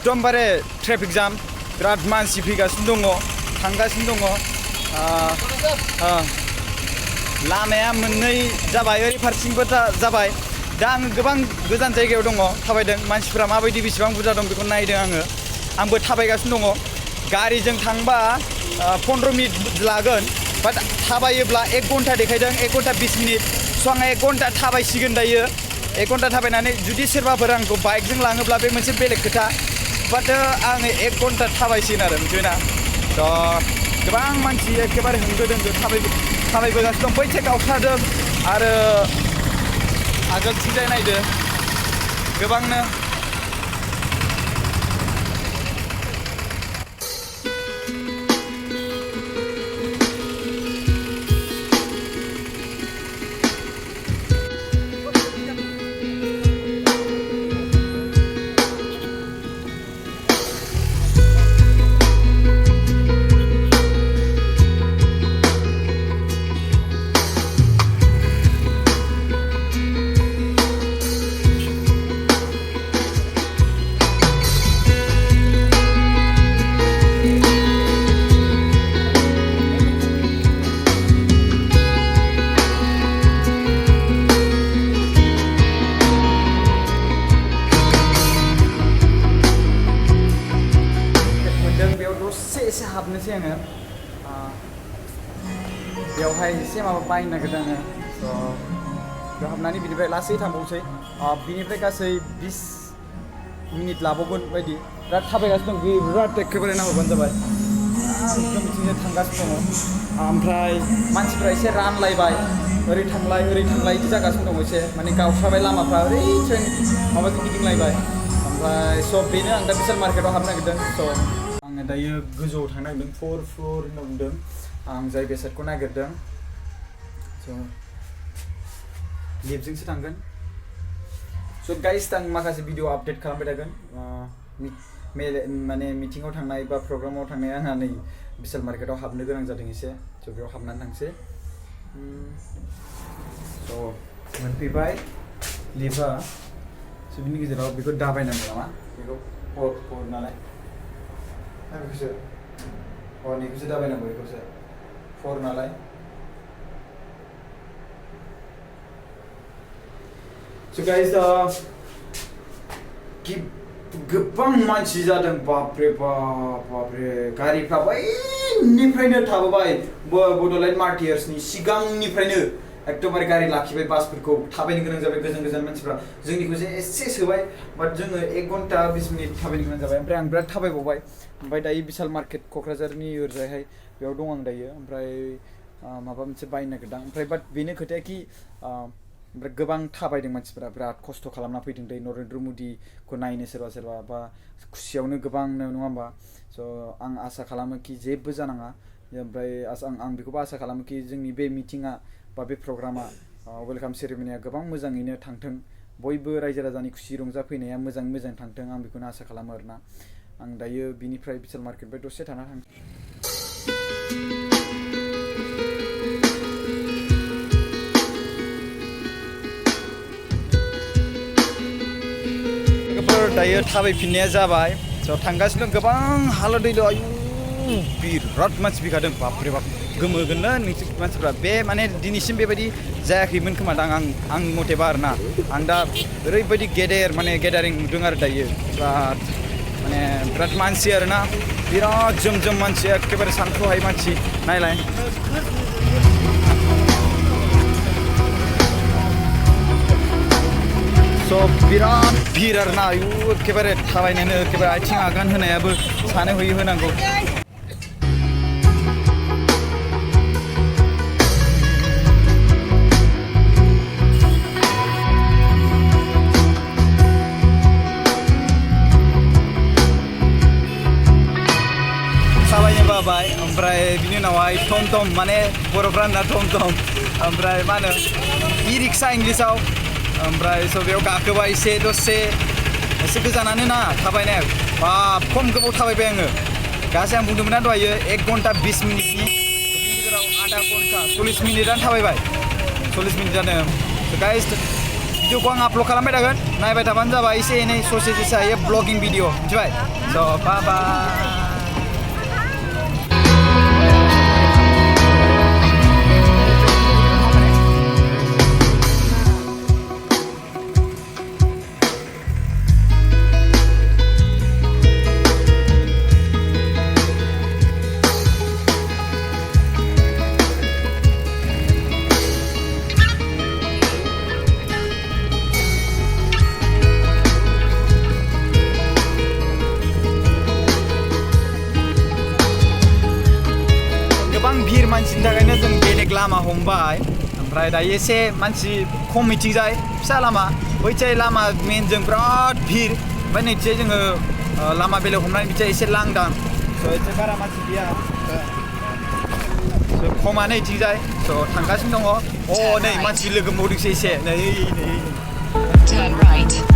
एकदमबारे traffic jam बिराद मानसि फैगासिनो दङ थांगासिनो दङ लामाया मोननै जाबाय ओरै फारसेथिंबो जाबाय दा आङो गोबां गोजान जायगायाव दङ थाबायदों मानसिफ्रा माबायदि बेसेबां बुरजा दं बेखौ नायदों आंबो थाबायगासिनो दङ गारिजों थांबा 15 मिनिट लागोन बाट थाबायोब्ला 1 घन्टा देखायदों 1 घन्टा 20 मिनिट स' आङो 1 घन्टा थाबायसिगोन दायो 1 घन्टा थाबायनानै जुदि सोरबाफोर आंखौ बाइकजों लाङोब्ला बे मोनसे बेलेग खोथा बाट आङो 1 घन्टा थाबायसिगोन आरो मिथिबायना थ' गोबां मानसि एखेबारे होंगो दोंगो थाबायबोगासिनो दं बैथिं गावस्रादों आरो आगोलथिंजाय नायदो गोबांनो एसे हाबनोसै आङो बेवहाय एसे माबा बायनो नागिरदों आङो स' बेयाव हाबनानै बिनिफ्राय लासै थांबावसै बिनिफ्राय गासै 20 मिनिट लाबावगोन बायदि बिराद थाबायगासिनो दं बिराद एखेबारे नाहरबानो जाबाय एकदम बिथिंजाय थांगासिनो दङ ओमफ्राय मानसिफ्रा एसे रानलायबाय ओरै थांलाय बिदि जागासिनो दङ एसे माने गावस्राबाय लामाफ्रा ओरै ट्रेन माबाजों गिदिंलायबाय ओमफ्राय स' बेनो आं दा बिशाल मार्केटाव हाबनो नागिरदों स' आङो दायो गोजौआव थांनो नागिरदों 4 फ्ल'र होनना बुंदों आं जाय बेसादखौ नागिरदों स' लिफ्टजोंसो थांगोन स' गाइस आं माखासे भिडिअ आपडेट खालामबाय थागोन माने मिटिङाव थांनाय बा प्रग्रामाव थांनाय आंहा नै बिशाल मार्केटाव हाबनो गोनां जादों एसे स' बेयाव हाबनानै थांसै स' मोनफैबाय लिफ्टआ स' बिनि गेजेराव बेखौ दाबायनांगौ नामा बेखौ हर नालाय बेखौसो नैखौसो दाबायनांगौ बेखौसो 4 नालाय स' गाइस गोबां मानसि जादों बापरे गारिफ्रा बैनिफ्रायनो थाबोबाय बड'लेण्ड मार्टियार्सनि सिगांनिफ्रायनो एकदमबारे गारि लाखिबाय बासफोरखौ थाबायनो गोनां जाबाय गोजान मानसिफ्रा जोंनिखौसो एसे सोबाय बाट जोङो 1 घन्टा 20 मिनिट थाबायनो गोनां जाबाय ओमफ्राय आं बिराद थाबायबावबाय ओमफ्राय दायो बिशाल मार्केट क'क्राझारनि ओरैजायहाय बेयाव दं आं दायो ओमफ्राय माबा मोनसे बायनो नागिरदों ओमफ्राय बाट बेनो खोथाया कि ओमफ्राय गोबां थाबायदों मानसिफ्रा बिराद खस्थ' खालामना फैदों दै नरेन्द्र मदिखौ नायनो सोरबा बा खुसियावनो गोबांनो नङा होमबा स' आं आसा खालामो कि जेबो जानाङा ओमफ्राय आं बेखौबो आसा खालामो कि जोंनि बे मिटिङा बा बे प्रग्रामा वेलकाम सेरेमनिया गोबां मोजाङैनो थांथों बयबो रायजो राजानि खुसि रंजाफैनाया मोजां थांथों आं बेखौनो आसा खालामो आरोना आं दायो बिनिफ्राय बिशाल मार्केटनिफ्राय दसे थाना थांसै दायो थाबायफिननाया जाबाय स' थांगासिनो गोबां हालोद दै आयु बिराद मानसि फैखादों बापरे बाप गोमोगोननो मानसिफ्रा बे माने दिनैसिम बेबायदि जायाखैमोन खोमा दां आंनि मथेबा आरोना आं दा ओरैबायदि गेदारिं नुदों आरो दायो बिराद मानसि आरोना बिराद जोम मानसि एखेबारे सानथ्र'हायै मानसि नायलाय स' बिराद भिर आरोना आयु एखेबारे थाबायनोनो एखेबारे आथिं आगान होनायाबो सानै हयै होनांगौ थाबायनो बाबाय ओमफ्राय बिनि उनावहाय टमटम माने बर'फ्रा होनना टमटम ओमफ्राय मा होनो इ रिक्सा इंलिसाव ओमफ्राय स' बेयाव गाखोबाय दसे एसे गोजानानो ना थाबायनाया बाब खम गोबाव थाबायबाय आङो गासै आं बुंदोंमोन ना दहायो 1 घन्टा 20 मिनिटनि बिनि गेजेराव आधा घन्टा 40 मिनिटानो थाबायबाय 40 मिनिट जादों गाइस भिडिअखौ आं आपल'ड खालामबाय थागोन नायबाय थाबानो जाबाय एसे एनै ससे ससे हायो ब्लगिं भिडिअ मिथिबाय स' बाय भिर मानसिनि थाखायनो जों बेलेग लामा हमबाय ओमफ्राय दायो एसे मानसि खम मिथिंजाय फिसा लामा बैथिंजाय लामा मेनजों बिराद भिर ओमफ्राय नैथिंजाय जोङो लामा बेलेग हमनानै बिथिंजाय एसे लांदां स' एसे बारा मानसि गैया स' खमानो इथिंजाय स' थांगासिनो दङ नै मानसि लोगो मोनबावदोंसो एसे नै Turn right.